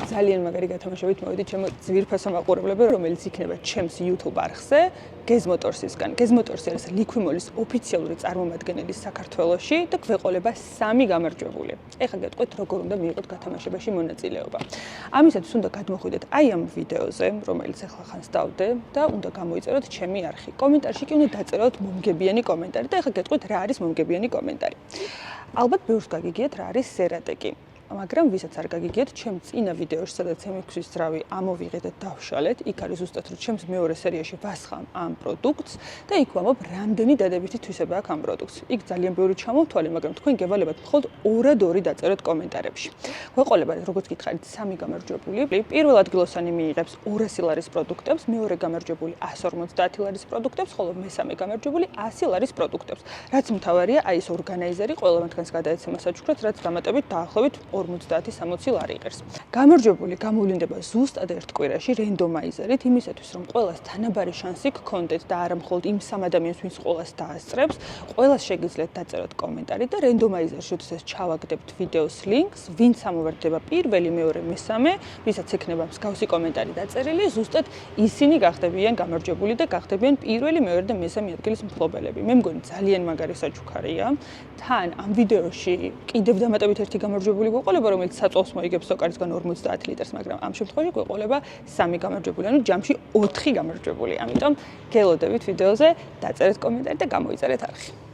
ძალიან მაგარი გათამაშებით მოვიდით ჩემო ძვირფასო მაყურებლებო, რომელიც იქნება ჩემს YouTube არხზე, Gezmotorsისგან. Gezmotorsi არის Liqui-Molis ოფიციალური წარმომადგენელი საქართველოში და გვეყოლება 3 გამარჯვებული. ეხლა გეტყვით, როგორ უნდა მიიღოთ გათამაშებაში მონაწილეობა. ამისათვის უნდა გადმოხვიდეთ აი ამ ვიდეოზე, რომელიც ეხლა ხანს დავდე და უნდა გამოიწეროთ ჩემი არხი. კომენტარში კი უნდა დაწეროთ მომგებიანი კომენტარი და ეხლა გეტყვით, რა არის მომგებიანი კომენტარი. ალბათ ბევრს გაგიგიათ რა არის სერატეკი. მაგრამ ვისაც არ გაგიგიათ, ჩემ წინა ვიდეოში, სადაც M6-ის ძრავი ამოვიღეთ და დავშალეთ, იქ არის ზუსტად რომ ჩემს მეორე სერიაში ვასხამ ამ პროდუქტს და იქ ვამბობ, რამდენი დადებითი თვისება აქვს ამ პროდუქტს. იქ ძალიან ბევრი ჩამოვთვალე, მაგრამ თქვენ გევალებათ მხოლოდ 2-2 დაწეროთ კომენტარებში. გვეყოლებათ, როგორც გითხარით, 3 გამარჯვებული. პირველ ადგილოსანი მიიღებს 200 ლარის პროდუქტებს, მეორე გამარჯვებული 150 ლარის პროდუქტებს, ხოლო მესამე გამარჯვებული 100 ლარის პროდუქტებს. რაც მთავარია, აი ეს ორგანაიზერი ყველა მათგანს გადაეცემა საჩუქრად, რაც დამატებით დაახლოებით 50-60 ლარი იღებს. გამარჯვებული გამოვლინდება ზუსტად ერთ კვირაში რენდომაიზერით, იმისათვის რომ ყველას თანაბარი შანსი გქონდეთ და არა მხოლოდ იმ 3 ადამიანს, ვინც ყველას დაასწრებს, ყველას შეგიძლიათ დაწეროთ კომენტარი და რენდომაიზერში როდესაც ჩავაგდებთ ვიდეოს ლინკს, ვინც ამოვერდება პირველი, მეორე, მესამე, ვისაც ექნება მსგავსი კომენტარი დაწერილი, ზუსტად ისინი გახდებიან გამარჯვებული და გახდებიან პირველი, მეორე და მესამე ადგილის მფლობელები. მე მგონი ძალიან მაგარი საჩუქარია. თან ამ ვიდეოში კიდევ დამატებით ერთი გამარჯვებული გვეყოლება, რომელიც საწოლს მოიგებს სოკარისგან 50 ლიტრს, მაგრამ ამ შემთხვევაში გვეყოლება 3 გამარჯვებული, ანუ ჯამში 4 გამარჯვებული. ამიტომ გელოდებით ვიდეოზე, დაწერეთ კომენტარი და გამოიწერეთ არხი.